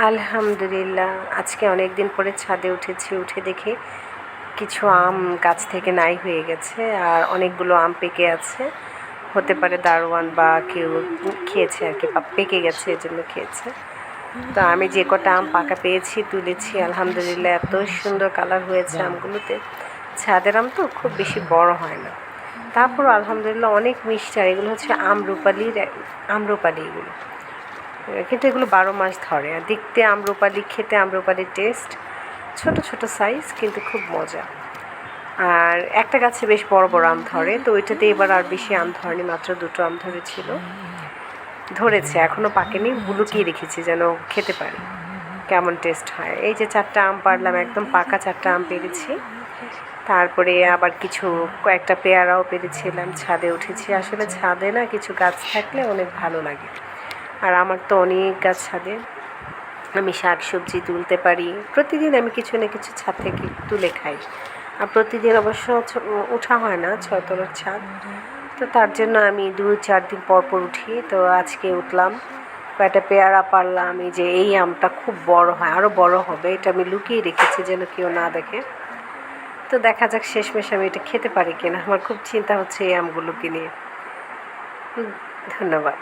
আলহামদুলিল্লাহ, আজকে অনেক দিন পরে ছাদে উঠেছি। উঠে দেখি কিছু আম গাছ থেকে নাই হয়ে গেছে, আর অনেকগুলো আম পেকে আছে। হতে পারে দারোয়ান বা কেউ খেয়েছে আর কি, পেকে গেছে এজন্য খেয়েছে। তো আমি যে কটা আম পাকা পেয়েছি তুলেছি। আলহামদুলিল্লাহ, এত সুন্দর কালার হয়েছে আমগুলোতে। ছাদের আম তো খুব বেশি বড় হয় না, তারপর আলহামদুলিল্লাহ অনেক মিষ্টি। আর এগুলো হচ্ছে আম্রপালি এগুলো, কিন্তু এগুলো 12 মাস ধরে। আর দেখতে আম্রপালি, খেতে আম্রপালির টেস্ট। ছোট ছোট সাইজ, কিন্তু খুব মজা। আর একটা গাছে বেশ বড় বড় আম ধরে, তো ওইটাতে এবার আর বেশি আম ধরেনি, মাত্র 2টো আম ধরেছে, এখনও পাকেনি। লুকিয়ে রেখেছি যেন খেতে পারি, কেমন টেস্ট হয়। এই যে 4টা আম পারলাম, একদম পাকা 4টা আম পেরেছি। তারপরে আবার কয়েকটা পেয়ারাও পেরেছিলাম। ছাদে উঠেছি। আসলে ছাদে না কিছু গাছ থাকলে অনেক ভালো লাগে। আর আমার তো অনেক গাছ ছাদে, আমি শাক সবজি তুলতে পারি। প্রতিদিন আমি কিছু না কিছু ছাদ থেকে তুলে খাই। আর প্রতিদিন অবশ্য ওঠা হয় না 6 তলার ছাদ, তো তার জন্য আমি 2-4 দিন পর পর উঠি। তো আজকে উঠলাম, কয়েকটা পেয়ারা পারলাম। এই আমটা খুব বড় হয়, আরও বড় হবে, এটা আমি লুকিয়ে রেখেছি যেন কেউ না দেখে। তো দেখা যাক শেষমেশ আমি এটা খেতে পারি কিনা। আমার খুব চিন্তা হচ্ছে এই আমগুলোকে নিয়ে। ধন্যবাদ।